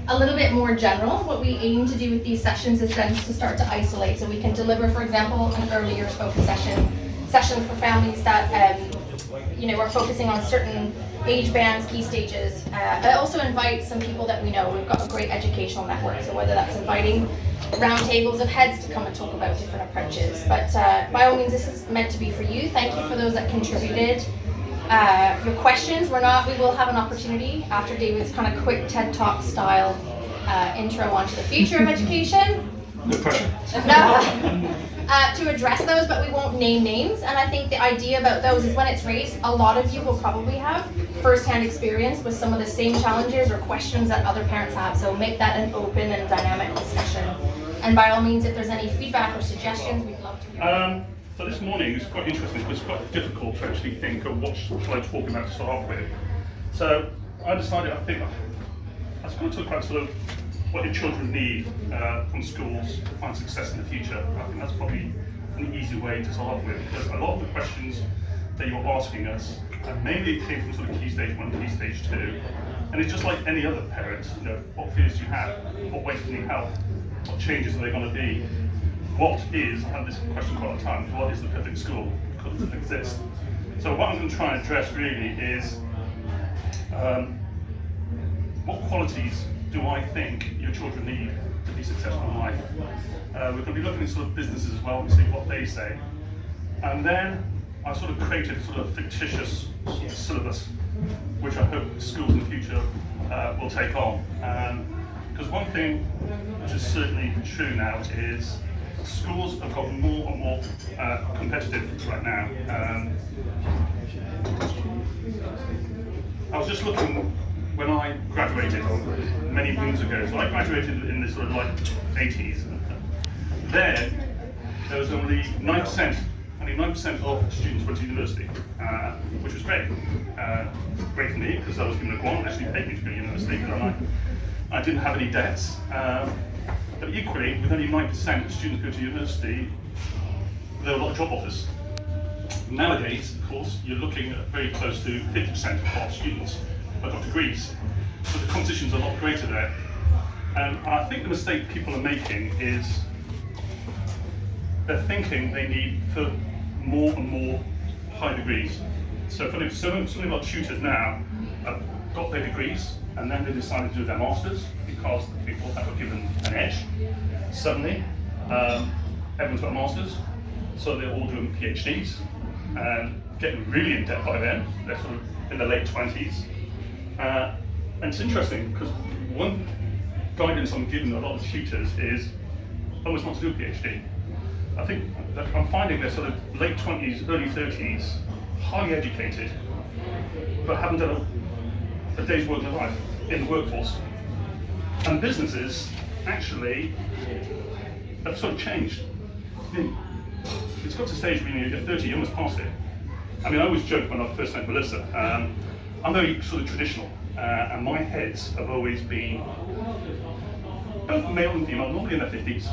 a little bit more general, what we aim to do with these sessions is then to start to isolate, so we can deliver, for example, an early years focus session for families that are focusing on certain age bands, key stages. I also invite some people that we know. We've got a great educational network, so whether that's inviting round tables of heads to come and talk about different approaches. But by all means, this is meant to be for you. Thank you for those that contributed. Your questions, we will have an opportunity after David's kind of quick TED Talk style intro onto the future of education. No pressure. To address those, but we won't name names. And I think the idea about those is when it's raised, a lot of you will probably have first-hand experience with some of the same challenges or questions that other parents have. So make that an open and dynamic discussion. And by all means, if there's any feedback or suggestions, we'd love to hear. So this morning is quite interesting because it's quite difficult to actually think of what shall I talk about to start off with. So I decided, I was going to talk about sort of what your children need from schools to find success in the future. I think that's probably an easy way to start off with, because a lot of the questions that you're asking us, mainly came from sort of key stage 1, key stage 2, and it's just like any other parent, what fears do you have, what ways do you need help, what changes are they going to be, what is, I have this question quite a lot of times, what is the perfect school, because it doesn't exist. So what I'm going to try and address really is what qualities do I think your children need to be successful in life? We're going to be looking at sort of businesses as well and see what they say. And then I sort of created a sort of fictitious sort of syllabus, which I hope schools in the future will take on. Because one thing which is certainly true now is schools have got more and more competitive right now. I was just looking when I graduated many moons ago. So I graduated in the sort of like 80s. There was only 9%. Only 9% of students went to university, which was great. Great for me because I was given a grant, actually paid me to go to university, and I didn't have any debts. But equally, with only 9% of students go to university, there are a lot of job offers. Nowadays, of course, you're looking at very close to 50% of students have got degrees, so the competition's a lot greater there. And I think the mistake people are making is they're thinking they need for more and more high degrees. So for some of our tutors now have got their degrees and then they decided to do their masters because the people that were given an edge. Suddenly, everyone's got masters, so they're all doing PhDs and getting really in debt by then. They're sort of in their late 20s. And it's interesting because one guidance I'm giving a lot of tutors is always not to do a PhD. I think that I'm finding they're sort of late 20s, early 30s, highly educated, but haven't done a day's work of life in the workforce. And businesses actually have sort of changed. It's got to a stage when you're 30, you almost past it. I mean, I always joke when I first met Melissa, I'm very sort of traditional, and my heads have always been both male and female, normally in their 50s,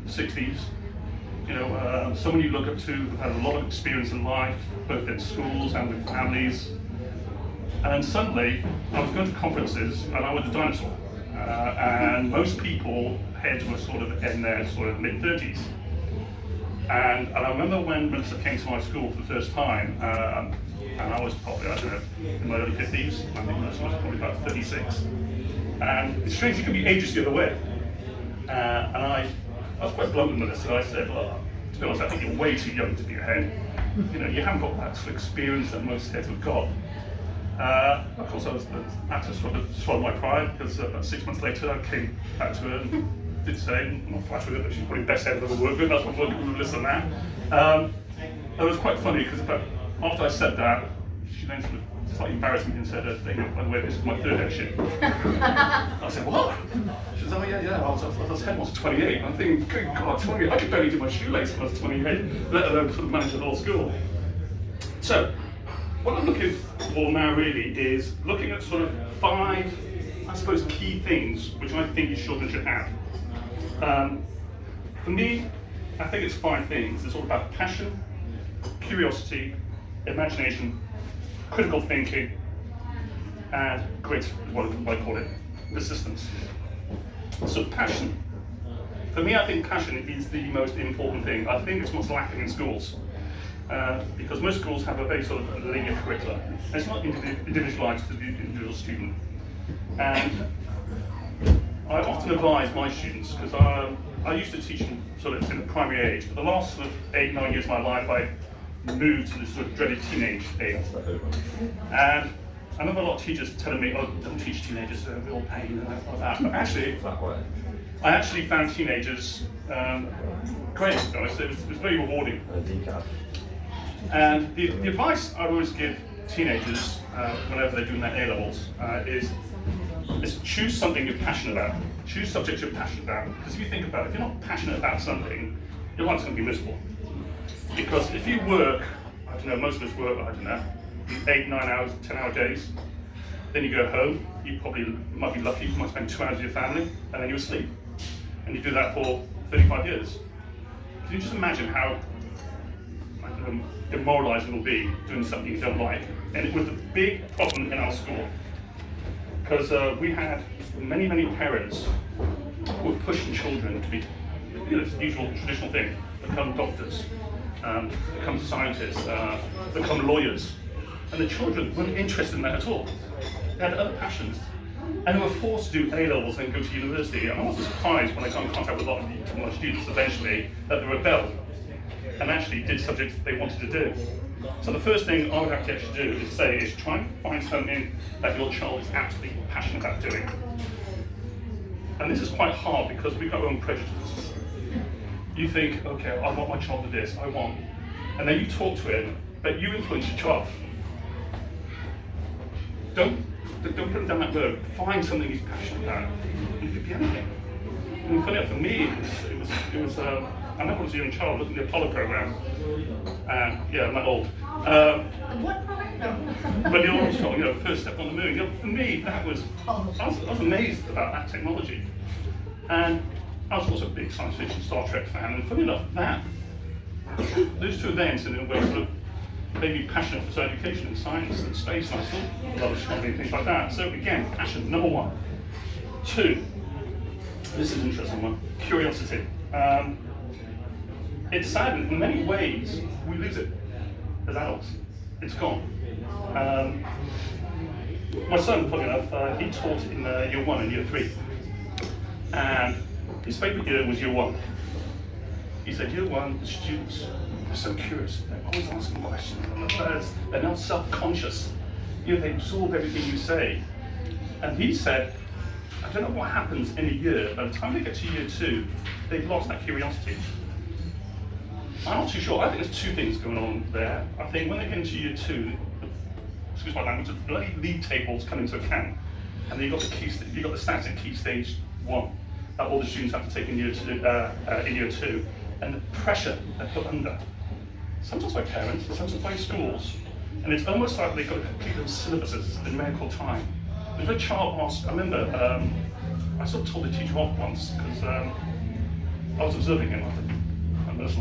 60s. Someone you look up to who've had a lot of experience in life, both in schools and with families. And then suddenly, I was going to conferences and I was a dinosaur. And most people heads were sort of in their sort of mid-30s. And I remember when Melissa came to my school for the first time, and I was probably, I don't know, in my early 50s. I think Melissa was probably about 36. And it's strange, you can be ages the other way. And I was quite blunt with Melissa. I said, well, to be honest, I think you're way too young to be a head. You haven't got that sort of experience that most heads have got. Of course, I had to sort of swallow my pride because about 6 months later, I came back to her and did say, I'm not flash with her, but she's probably the best head I've ever worked with. That's what I'm working with Melissa now. It was quite funny because after I said that, she then sort of slightly embarrassed me and said, by the way, this is my third headship. I said, what? She said, oh yeah, I was head once at 28. I'm thinking, good God, 28, I could barely do my shoelace when I was 28, let alone sort of manage the whole school. So, what I'm looking for now really is looking at sort of 5, I suppose, key things which I think your children should have. For me, I think it's 5 things. It's all about passion, curiosity, imagination, critical thinking, and grit is what I call it, persistence. So passion. For me, I think passion is the most important thing. I think it's what's lacking in schools. Because most schools have a very sort of linear curriculum. It's not individualized to the individual student. And I often advise my students, because I used to teach them sort of in the primary age, but the last sort of 8-9 years of my life, I moved to this sort of dreaded teenage age. And I remember a lot of teachers telling me, oh, don't teach teenagers, they're real pain and stuff like that. But actually, I actually found teenagers great, to be honest. It was very rewarding. And the advice I always give teenagers whenever they're doing their A-levels is choose something you're passionate about. Choose subjects you're passionate about. Because if you think about it, if you're not passionate about something, your life's going to be miserable. Because if you work, I don't know, most of us work, I don't know, 8, 9 hours, 10-hour days, then you go home, you probably might be lucky, you might spend 2 hours with your family, and then you sleep. And you do that for 35 years. Can you just imagine how demoralizing it will be doing something you don't like? And it was a big problem in our school. Because we had many parents who were pushing children to be, it's the usual traditional thing, become doctors, become scientists, become lawyers. And the children weren't interested in that at all. They had other passions. And they were forced to do A-levels and go to university. And I wasn't surprised when I got in contact with a lot of my students eventually that they rebelled and actually did subjects that they wanted to do. So the first thing I would have to actually do is try and find something that your child is absolutely passionate about doing. And this is quite hard because we've got our own prejudices. You think, okay, I want my child to do this, and then you talk to him, but you influence your child. Don't put him down that road. Find something he's passionate about. It could be anything. I mean, funny enough, for me, it was I remember as a young child looking at the Apollo program. Yeah, I'm not old. What program? No. But the old, first step on the moon. For me, I was amazed about that technology. And I was also a big science fiction Star Trek fan. And funny enough, those two events in a way sort of made me passionate for education and science and space. And I still love astronomy and things like that. So again, passion, number 1. 2, this is an interesting one, curiosity. It's sad, in many ways, we lose it as adults. It's gone. My son, funny enough, he taught in year 1 and year 3. And his favourite year was year 1. He said, year 1, the students are so curious. They're always asking questions. They're not self-conscious. They absorb everything you say. And he said, I don't know what happens in a year. By the time they get to year 2, they've lost that curiosity. I'm not too sure. I think there's 2 things going on there. I think when they get into year 2, excuse my language, the bloody league tables come into account, and then you've got the stats in key stage 1 that all the students have to take in year 2, and the pressure they're put under. Sometimes by parents, sometimes by schools, and it's almost like they've got to complete those syllabuses in medical time. There's a child asked. I remember I sort of told the teacher off once because I was observing him. I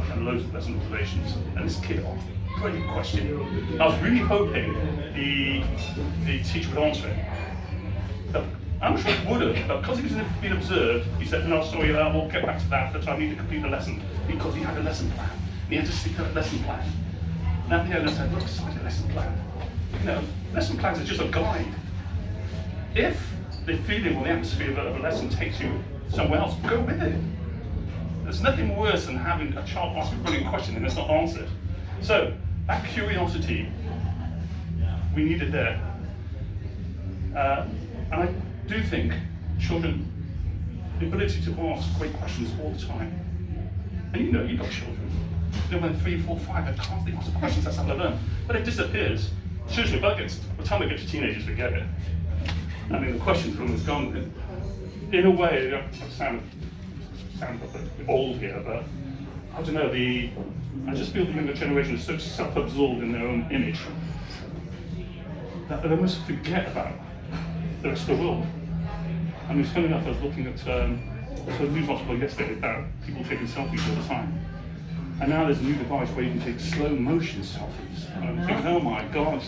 had loads of lesson observations, and this kid asked a brilliant question. I was really hoping the teacher would answer it. But I'm sure he would have, but because he was being observed, he said, no, sorry, we'll get back to that, but I need to complete the lesson, because he had a lesson plan. And he had to stick to that lesson plan. Now the owner said, look, beside a lesson plan. Lesson plans are just a guide. If the feeling or the atmosphere of a lesson takes you somewhere else, go with it. There's nothing worse than having a child ask a brilliant question and it's not answered. So, that curiosity, we need it there. And I do think children, the ability to ask great questions all the time. And you've got children. When they're 3, 4, 5, they're constantly asking questions, that's how they learn. But it disappears. Seriously, by the time they get to teenagers, forget it. I mean, the question from them is gone. In a way, I sound a bit old here, but I don't know, I just feel the younger generation is so self-absorbed in their own image that they almost forget about the rest of the world. I mean, it's funny enough, I was looking at a news article yesterday about people taking selfies all the time. And now there's a new device where you can take slow motion selfies. And I'm thinking, oh my God,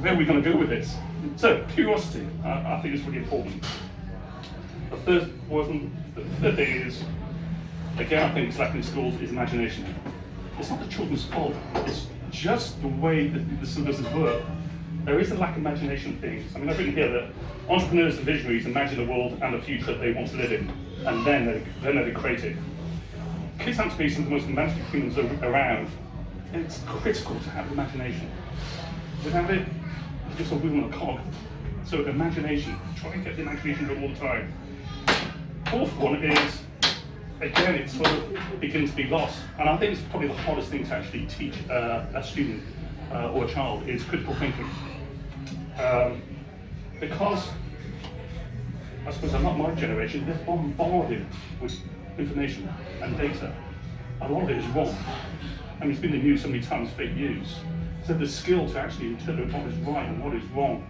where are we going to go with this? So, curiosity, I think is really important. The The third thing is, again, I think it's lacking in schools is imagination. It's not the children's fault, it's just the way that the syllabuses work. There is a lack of imagination of things. I mean, I've written here that entrepreneurs and visionaries imagine the world and the future that they want to live in, and then they create it. Kids have to be some of the most imaginative humans around, and it's critical to have imagination. Without it, it's just a wheel on a cog. So imagination, try and get the imagination going all the time. Fourth one is, again, it's sort of beginning to be lost, and I think it's probably the hardest thing to actually teach a student or a child is critical thinking. Because, I suppose I'm not my generation, they're bombarded with information and data. A lot of it is wrong. I mean, it's been in the news so many times, fake news. So the skill to actually interpret what is right and what is wrong.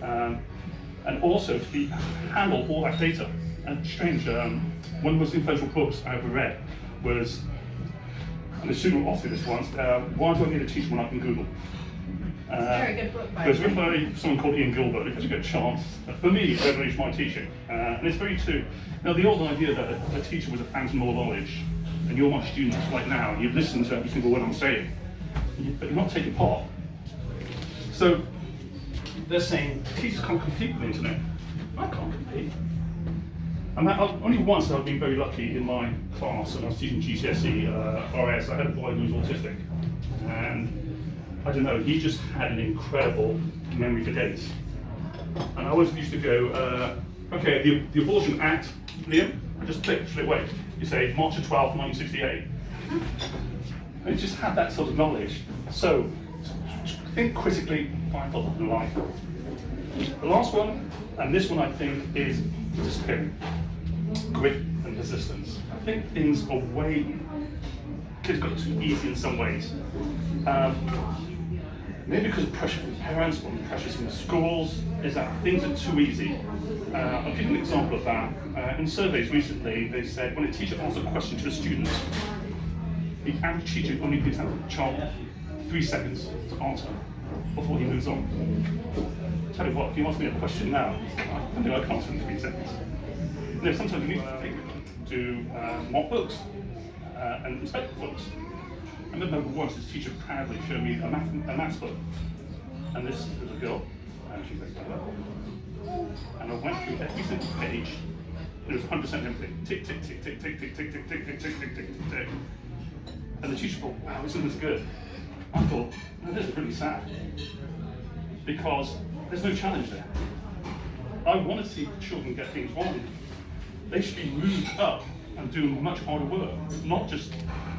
And also to handle all that data. And it's strange, one of the most influential books I ever read was, and the student asked me this once, why do I need a teacher when I can Google? It's a very good book, by It was written by someone called Ian Gilbert. If you get a chance, for me, it revolutionised my teaching. And it's very true. Now, the old idea that a teacher was a fountain of knowledge, and you're my students right now, and you listen to every single word I'm saying, but you're not taking part. So, they're saying, teachers can't compete with the internet. I can't compete. And only once I've been very lucky in my class, and I was teaching GCSE RS, I had a boy who was autistic. And I don't know, he just had an incredible memory for dates. And I always used to go, okay, the Abortion Act, Liam, just click straight away. You say March the 12th, 1968. And he just had that sort of knowledge. So, think critically, vital in life. The last one, and this one I think is disappearing. Grit and persistence. I think things are kids got too easy in some ways. Maybe because of pressure from parents or pressures from the schools, is that things are too easy. I'll give you an example of that. In surveys recently, they said when a teacher asks a question to a student, the average teacher only gives that child 3 seconds to answer before he moves on. Tell you what, if you ask me a question now, I think I can answer in 3 seconds. You know, sometimes you need to do mock books and inspect books. I remember once this teacher proudly showed me a maths book, and this was a girl, and she was and I went through every single page, and it was 100% everything. Tick, tick, tick, tick, tick, tick, tick, tick, tick, tick, tick, tick, tick, tick. And the teacher thought, wow, isn't this good? I thought, no, this is really sad, because there's no challenge there. I want to see children get things wrong. They should be moved up and do much harder work, not just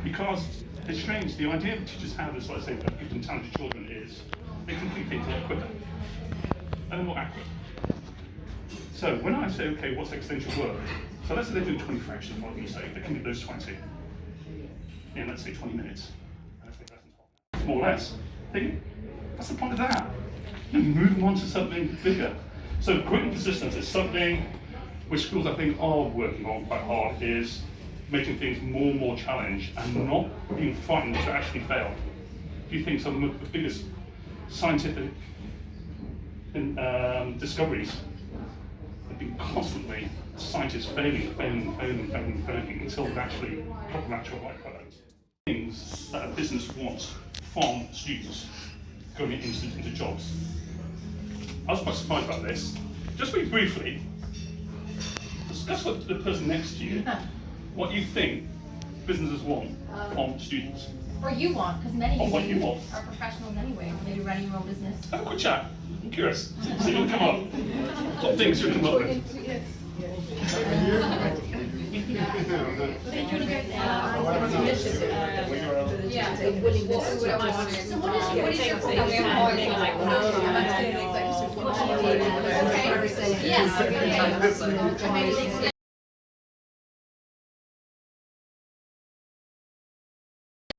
because it's strange. The idea that teachers have is, like I say, of gifted and talented children is they complete things a lot quicker and more accurate. So when I say, okay, what's extension work? So let's say they're doing 20 fractions, what do you say? They can do those 20 in, let's say, 20 minutes. More or less. What's the point of that? You move them on to something bigger. So grit and persistence is something which schools I think are working on quite hard, is making things more and more challenged and not being frightened to actually fail. If you think some of the biggest scientific discoveries have been constantly scientists failing until they've actually got the actual right product. Things that a business wants from students going into jobs. I was quite surprised about this. Just very briefly, discuss with the person next to you what you think businesses want from students. Or you want, because many Or what you of you want. are professionals anyway, maybe running your own business. Have a quick chat. I'm curious. See what come up. What things you come up with. So what is your program? Yes.